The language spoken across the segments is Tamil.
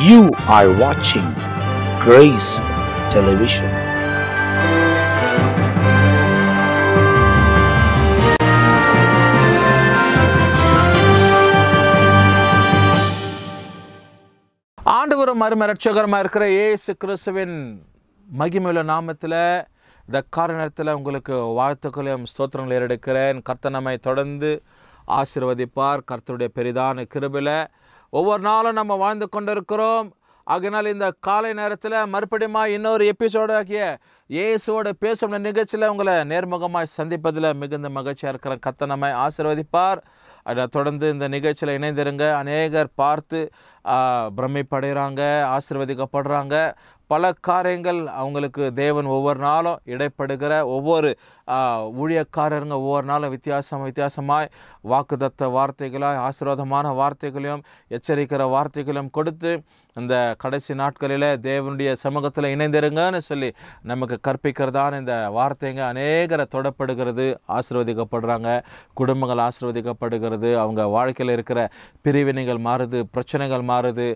You are watching Grace Television. ஆண்டவரும் அருமரட்சகரமாக இருக்கிற இயேசு கிறிஸ்துவின் மகிமையுள்ள நாமத்தில் இந்த காரணத்தில் உங்களுக்கு வாழ்த்துக்களையும் ஸ்தோத்திரங்களை ஏறெடுக்கிறேன். கர்த்தர் நம்மை தொடர்ந்து ஆசீர்வதிப்பார். கர்த்தருடைய பெரிதான கிருபையில் ஒவ்வொரு நாளும் நம்ம வாழ்ந்து கொண்டிருக்கிறோம். ஆகையினால் இந்த காலை நேரத்தில் மறுபடியும் இன்னொரு எபிசோடு ஆகிய இயேசுவோட பேசும் நிகழ்ச்சியில் உங்களை நேர்முகமாக சந்திப்பதில் மிகுந்த மகிழ்ச்சியாக இருக்கிற கர்த்தர் நம்மை ஆசீர்வதிப்பார். அதை தொடர்ந்து இந்த நிகழ்ச்சியில் இணைந்திருங்க. அநேகர் பார்த்து பிரமிப்படைகிறாங்க, ஆசீர்வதிக்கப்படுறாங்க. பல காரியங்கள் அவங்களுக்கு தேவன் ஒவ்வொரு நாளும் இடைப்படுகிற ஒவ்வொரு ஊழியக்காரருங்க ஒவ்வொரு நாளும் வித்தியாசமாய் வாக்குதத்த வார்த்தைகளாய் ஆசீர்வாதமான வார்த்தைகளையும் எச்சரிக்கிற வார்த்தைகளையும் கொடுத்து இந்த கடைசி நாட்களில் தேவனுடைய சமூகத்தில் இணைந்திருங்கன்னு சொல்லி நமக்கு கற்பிக்கிறதான இந்த வார்த்தைங்க அநேகரை தொடப்படுகிறது, ஆசீர்வதிக்கப்படுறாங்க, குடும்பங்கள் ஆசீர்வதிக்கப்படுகிறது, அவங்க வாழ்க்கையில் இருக்கிற பிரிவினைகள் மாறுது, பிரச்சனைகள் மாறுது,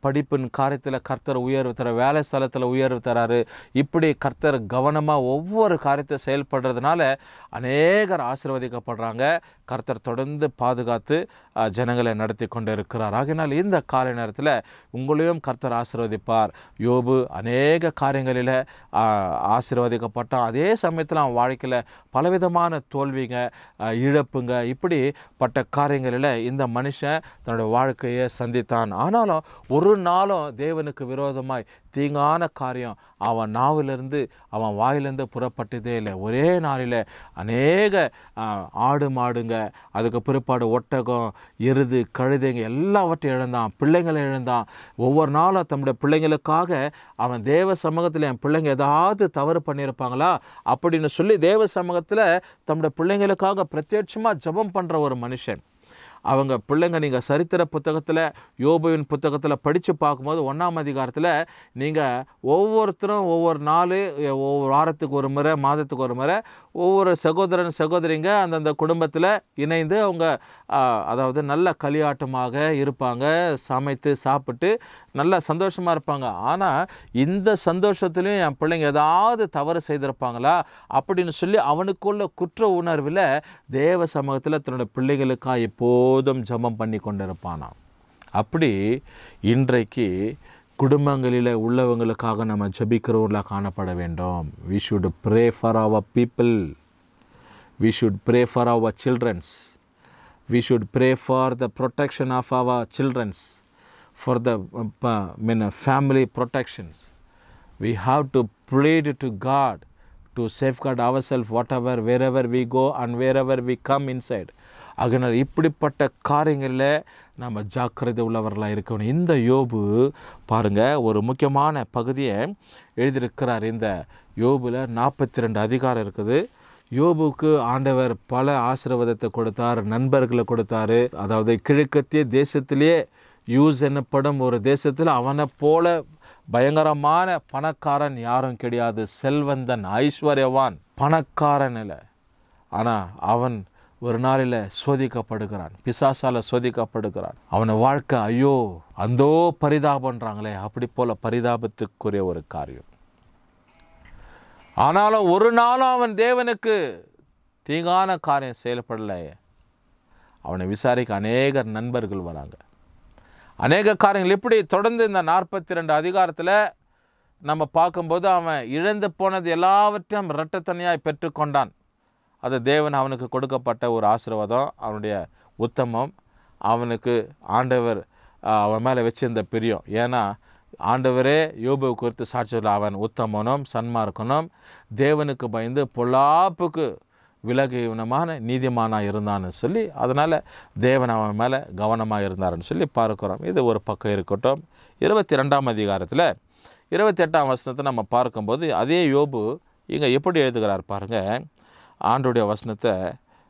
படிப்பின் காரியத்தில் கர்த்தர் உயர்வு தர, வேலை ஸ்தலத்தில் உயர்வு தராரு. இப்படி கர்த்தர் கவனமாக ஒவ்வொரு காரியத்தை செயல்படுறதுனால அநேகர் ஆசீர்வதிக்கப்படுறாங்க. கர்த்தர் தொடர்ந்து பாதுகாத்து ஜனங்களை நடத்தி கொண்டு இருக்கிறார். ஆகினால் இந்த காலை நேரத்தில் உங்களையும் கர்த்தர் ஆசீர்வதிப்பார். யோபு அநேக காரியங்களில் ஆசீர்வதிக்கப்பட்டான். அதே சமயத்தில் அவன் வாழ்க்கையில் பலவிதமான தோல்விங்க, இழப்புங்க, இப்படிப்பட்ட காரியங்களில் இந்த மனுஷன் தன்னுடைய வாழ்க்கையை சந்தித்தான். ஆனாலும் ஒரு நாளும் தேவனுக்கு விரோதமாய் தீங்கான காரியம் அவன் நாவிலிருந்து அவன் வாயிலிருந்து புறப்பட்டதே இல்லை. ஒரே நாளில் அநேக ஆடு மாடுங்க, அதுக்கு பிற்பாடு ஒட்டகம், எருது, கழுதைங்க எல்லாவற்றையும் இழந்தான், பிள்ளைங்களை இழந்தான். ஒவ்வொரு நாளும் தம்முடைய பிள்ளைங்களுக்காக அவன் தேவ சமூகத்தில் என் பிள்ளைங்க ஏதாவது தவறு பண்ணியிருப்பாங்களா அப்படின்னு சொல்லி தேவ சமூகத்தில் தம்முடைய பிள்ளைங்களுக்காக பிரத்யட்சமாக ஜெபம் பண்ணுற ஒரு மனுஷன். அவங்க பிள்ளைங்க நீங்கள் சரித்திர புத்தகத்தில் யோபுவின் புத்தகத்தில் படித்து பார்க்கும்போது 1ஆம் அதிகாரத்தில் நீங்கள் ஒவ்வொருத்தரும் ஒவ்வொரு நாள், ஒவ்வொரு வாரத்துக்கு ஒரு முறை, மாதத்துக்கு ஒரு முறை ஒவ்வொரு சகோதரன் சகோதரிங்க அந்தந்த குடும்பத்தில் இணைந்து அவங்க அதாவது நல்ல களியாட்டமாக இருப்பாங்க, சமைத்து சாப்பிட்டு நல்ல சந்தோஷமாக இருப்பாங்க. ஆனால் இந்த சந்தோஷத்துலேயும் என் பிள்ளைங்க ஏதாவது தவறு செய்திருப்பாங்களா அப்படின்னு சொல்லி அவனுக்குள்ள குற்ற உணர்வில் தேவ சமூகத்தில் தன்னோட பிள்ளைகளுக்காக எப்போதும் ஜெபம் பண்ணி கொண்டிருப்பானாம். அப்படி இன்றைக்கு குடும்பங்களில் உள்ளவங்களுக்காக நம்ம ஜெபிக்கிறவர்களாக காணப்பட வேண்டும். We should pray for our people. We should pray for our children. We should pray for the protection of our children, for the family protections. We have to plead to God to safeguard ourselves wherever we go and wherever we come inside. அதனால் இப்படிப்பட்ட காரியங்களில் நம்ம ஜாக்கிரதை உள்ளவர்களாக இருக்கணும். இந்த யோபு பாருங்கள், ஒரு முக்கியமான பகுதியை எழுதியிருக்கிறார். இந்த யோபில் 42 அதிகாரம் இருக்குது. யோபுக்கு ஆண்டவர் பல ஆசீர்வாதத்தை கொடுத்தார், நண்பர்களை கொடுத்தார். அதாவது கிழக்கத்திய தேசத்திலே யூஸ் என்னப்படும் ஒரு தேசத்தில் அவனை போல பயங்கரமான பணக்காரன் யாரும் கிடையாது. செல்வந்தன், ஐஸ்வர்யவான், பணக்காரன் இல்லை. ஆனால் அவன் ஒரு நாளில் சோதிக்கப்படுகிறான், பிசாசால் சோதிக்கப்படுகிறான். அவனை வாழ்க்கை ஐயோ அந்தோ பரிதாபன்றாங்களே, அப்படி போல பரிதாபத்துக்குரிய ஒரு காரியம். ஆனாலும் ஒரு நாளும் அவன் தேவனுக்கு தீங்கான காரியம் செயல்படலை. அவனை விசாரிக்க அநேக நண்பர்கள் வராங்க, அநேக காரியங்கள். இப்படி தொடர்ந்து இந்த 42 அதிகாரத்தில் நம்ம பார்க்கும்போது அவன் இழந்து போனது எல்லாவற்றையும் இரட்டத்தனையாய் பெற்றுக்கொண்டான். அது தேவன் அவனுக்கு கொடுக்கப்பட்ட ஒரு ஆசீர்வாதம், அவனுடைய உத்தமம், அவனுக்கு ஆண்டவர் அவன் மேலே வச்சிருந்த பிரியம். ஏன்னா ஆண்டவரே யோபுவை குறித்து சாட்சி சொல்ல, அவன் உத்தமனும் சன்மார்க்கனும் தேவனுக்கு பயந்து பொல்லாப்புக்கு விலகினமான நீதிமானாக இருந்தான்னு சொல்லி, அதனால் தேவன் அவன் மேலே கவனமாக இருந்தாருன்னு சொல்லி பார்க்குறோம். இது ஒரு பக்கம் இருக்கட்டும். 22ஆம் அதிகாரத்தில் 28ஆம் வசனத்தை நம்ம பார்க்கும்போது அதே யோபு இங்கே எப்படி எழுதுகிறார் பாருங்கள். ஆண்டுடைய வசனத்தை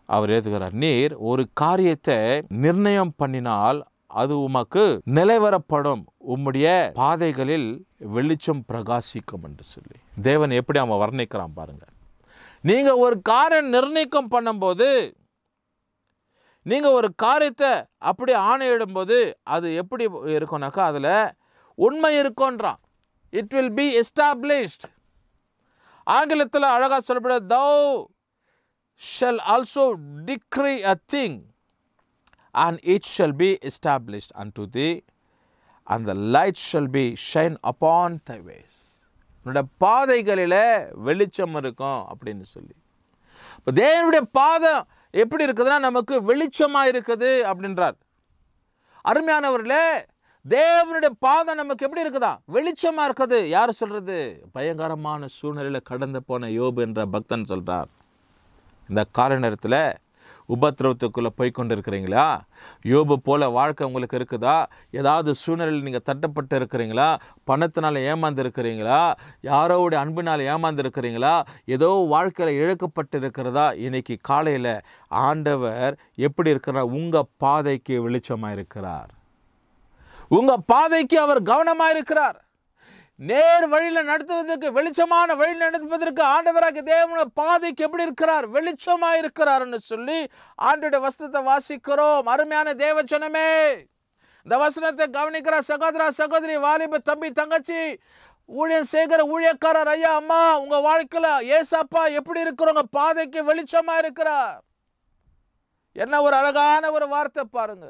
அவர் எழுதுகிறார். நீர் ஒரு காரியத்தை நிர்ணயம் பண்ணினால் அது உமக்கு நிலைவரப்படும், உம்முடைய பாதைகளில் வெளிச்சம் பிரகாசிக்கும் என்று சொல்லி தேவன் எப்படி அவன் வர்ணிக்கிறான் பாருங்க. நீங்க ஒரு காரியம் நிர்ணயம் பண்ணும்போது, நீங்கள் ஒரு காரியத்தை அப்படி ஆணையிடும்போது அது எப்படி இருக்கும்னாக்கா அதில் உண்மை இருக்கும்ன்றான். It will be established. ஆங்கிலத்தில் அழகாக சொல்லப்படுது, thou shall also decree a thing and it shall be established unto thee and the light shall be shine upon thy ways. உன்னோட பாதைகளில் வெளிச்சம் இருக்கும் அப்படின்னு சொல்லி. இப்போ தேவனுடைய பாதம் எப்படி இருக்குதுன்னா நமக்கு வெளிச்சமாக இருக்குது அப்படின்றார். அருமையானவர்களே, தேவனுடைய பாதம் நமக்கு எப்படி இருக்குதா? வெளிச்சமாக இருக்குது. யார் சொல்றது? பயங்கரமான சூழ்நிலையில் கடந்து போன யோபு என்ற பக்தன் சொல்றார். இந்த கால நேரத்தில் உபத்திரவத்துக்குள்ளே போய்கொண்டு இருக்கிறீங்களா? யோபு போல வாழ்க்கை உங்களுக்கு இருக்குதா? ஏதாவது சூழ்நிலையில் நீங்கள் தட்டப்பட்டு இருக்கிறீங்களா? பணத்தினால் ஏமாந்து இருக்கிறீங்களா? யாரோடைய அன்பினால் ஏமாந்து இருக்கிறீங்களா? ஏதோ வாழ்க்கையில் இழக்கப்பட்டு இருக்கிறதா? இன்னைக்கு காலையில் ஆண்டவர் எப்படி இருக்கிறார்? உங்கள் பாதைக்கு வெளிச்சமாக இருக்கிறார். உங்கள் பாதைக்கு அவர் கவனமாக இருக்கிறார். நேர் வழியில் நடத்துவதற்கு, வெளிச்சமான வழியில் நடத்துவதற்கு ஆண்டவராக தேவனுடைய பாதைக்கு எப்படி இருக்கிறார்? வெளிச்சமாக இருக்கிறார்னு சொல்லி ஆண்டவருடைய வசனத்தை வாசிக்கிறோம். அருமையான தேவஜனமே, இந்த வசனத்தை கவனிக்கிற சகோதரா சகோதரி, வாலிப தம்பி தங்கச்சி, ஊழியம் செய்கிற ஊழியக்காரர் ஐயா அம்மா, உங்கள் வாழ்க்கையில் ஏசப்பா எப்படி இருக்கிறவங்க பாதைக்கு வெளிச்சமாக இருக்கிறார். என்ன ஒரு அழகான ஒரு வார்த்தை பாருங்க.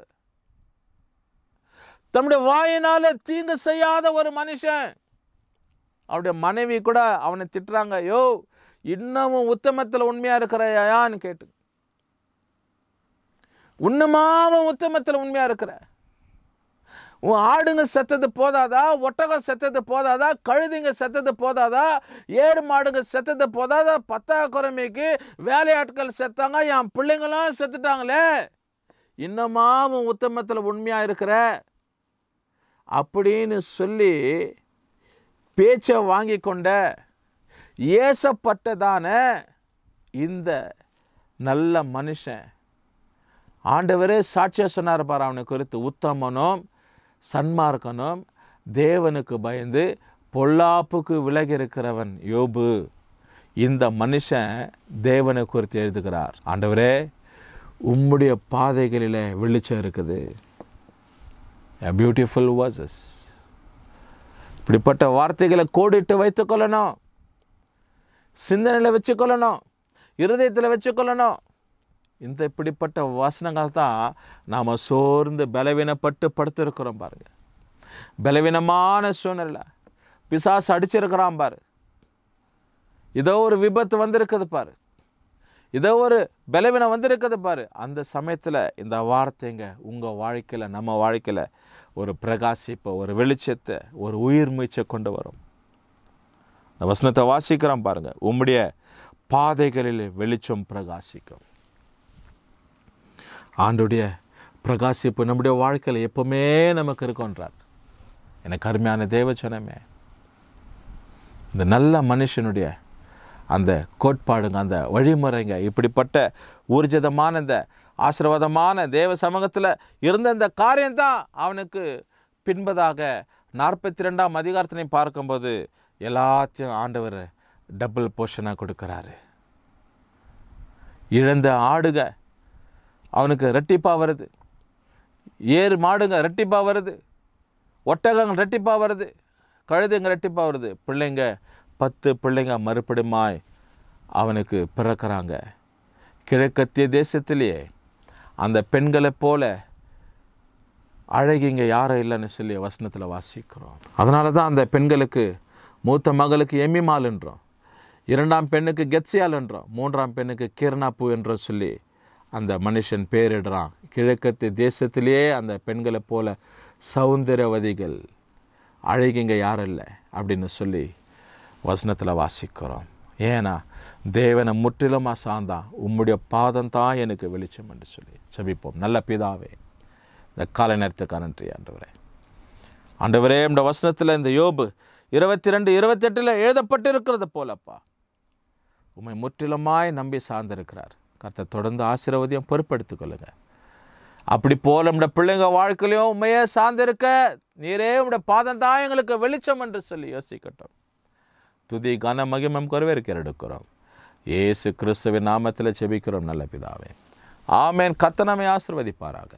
தம்முடைய வாயினால தீங்கு செய்யாத ஒரு மனுஷன், அவருடைய மனைவி கூட அவனை திட்டுறாங்க, யோ இன்னமும் உத்தமத்தில் உண்மையா இருக்கிறாயான்னு கேட்டு. இன்னுமாவும் உத்தமத்தில் உண்மையா இருக்கிற? உன் ஆடுங்க செத்தது போதாதா? ஒட்டகம் செத்தது போதாதா? கழுதிங்க செத்தது போதாதா? ஏறு மாடுங்க செத்தது போதாதா? பத்தாக்குறமைக்கு வேலையாட்கள் செத்தாங்க, என் பிள்ளைங்களும் செத்துட்டாங்களே, இன்னுமாவும் உத்தமத்தில் உண்மையா இருக்கிற அப்படின்னு சொல்லி பேச்சை வாங்கி கொண்ட ஏசப்பட்டதான இந்த நல்ல மனுஷன் ஆண்டவரே சாட்சியாக சொன்னார் பாரு அவனை குறித்து. உத்தமனும் சன்மார்க்கனும் தேவனுக்கு பயந்து பொல்லாப்புக்கு விலகி இருக்கிறவன் யோபு. இந்த மனுஷன் தேவனை குறித்து எழுதுகிறார். ஆண்டவரே, உம்முடைய பாதைகளில் வெளிச்சம் இருக்குது. Beautiful verses. இப்படிப்பட்ட வார்த்தைகளை கோடிட்டு வைத்துக்கொள்ளணும், சிந்தனையில் வச்சுக்கொள்ளணும், இருதயத்தில் வச்சுக்கொள்ளணும். இந்த இப்படிப்பட்ட வசனங்கள் தான் நாம் சோர்ந்து பலவீனப்பட்டு படுத்திருக்கிறோம் பாருங்க. பலவீனமான சூழ்நிலை பிசாசு அடிச்சிருக்கிறான் பாரு. ஏதோ ஒரு விபத்து வந்திருக்குது பாரு, ஏதோ ஒரு பலவீனம் வந்திருக்குது பாரு. அந்த சமயத்தில் இந்த வார்த்தைங்க உங்கள் வாழ்க்கையில், நம்ம வாழ்க்கையில் ஒரு பிரகாசிப்பை, ஒரு வெளிச்சத்தை, ஒரு உயிர் மூச்சை கொண்டு வரும். இந்த வசனத்தை வாசிக்கிறோம் பாருங்க. உம்முடைய பாதைகளில் வெளிச்சம் பிரகாசிக்கும். ஆண்டுடைய பிரகாசிப்பு நம்முடைய வாழ்க்கையில் எப்பவுமே நமக்கு இருக்குன்றார். எனக்கு அருமையான தேவச்சனமே, இந்த நல்ல மனுஷனுடைய அந்த கோட்பாடுங்க, அந்த வழிமுறைங்க, இப்படிப்பட்ட ஊர்ஜிதமான இந்த ஆசீர்வாதமான தேவ சமூகத்தில் இருந்த இந்த காரியம்தான் அவனுக்கு பின்பதாக 42ஆம் அதிகாரத்தினையும் பார்க்கும்போது எல்லாத்தையும் ஆண்டவர் டபுள் போர்ஷனாக கொடுக்குறாரு. இழந்த ஆடுக அவனுக்கு ரெட்டிப்பாக வருது, ஏறு மாடுங்க ரெட்டிப்பாக வருது, ஒட்டகங்கள் ரெட்டிப்பாக வருது, கழுதைங்க ரெட்டிப்பாக வருது, பிள்ளைங்க 10 பிள்ளைங்க மறுபடியுமாய் அவனுக்கு பிறக்கிறாங்க. கிழக்கத்திய தேசத்திலேயே அந்த பெண்களை போல அழகிங்க யாரும் இல்லைன்னு சொல்லி வசனத்தில் வாசிக்கிறோம். அதனால தான் அந்த பெண்களுக்கு மூத்த மகளுக்கு எம்மிமால் என்றோம், 2ஆம் பெண்ணுக்கு கெத்சியால் என்றோம், 3ஆம் பெண்ணுக்கு கீர்னாப்பு என்றோ சொல்லி அந்த மனுஷன் பேரிடுறான். கிழக்கத்திய தேசத்திலேயே அந்த பெண்களை போல சௌந்தரவதிகள் அழகிங்க யாரும் இல்லை அப்படின்னு சொல்லி வசனத்தில் வாசிக்கிறோம். ஏன்னா தேவனை முற்றிலுமாக சார்ந்தான், உம்முடைய பாதம் தான் எனக்கு வெளிச்சம் என்று சொல்லி ஜெபிப்போம். நல்ல பிதாவே, இந்த காலை நேரத்துக்கு நன்றி ஆண்டவரே. ஆண்டவரே, இந்த வசனத்தில் இந்த யோபு 22:28 எழுதப்பட்டிருக்கிறது போலப்பா, உம்மை முற்றிலுமாய் நம்பி சார்ந்திருக்கிறார். கர்த்தர் தொடர்ந்து ஆசீர்வாதம் பொறுப்படுத்திக் கொள்ளுங்க. அப்படி போல நம்முடைய பிள்ளைங்க வாழ்க்கையிலையும் உண்மையே சார்ந்திருக்க நீரே உம்முடைய பாதம் தான் எங்களுக்கு வெளிச்சம் என்று சொல்லி யோசிக்கட்டும். துதி கன மகிமம் கொரவேற்க எடுக்கிறோம். இயேசு கிறிஸ்துவின் நாமத்தில் ஜெபிக்கிறோம் நல்ல பிதாவே, ஆமென். கர்த்தர் நம்மை ஆசீர்வதிப்பாராக.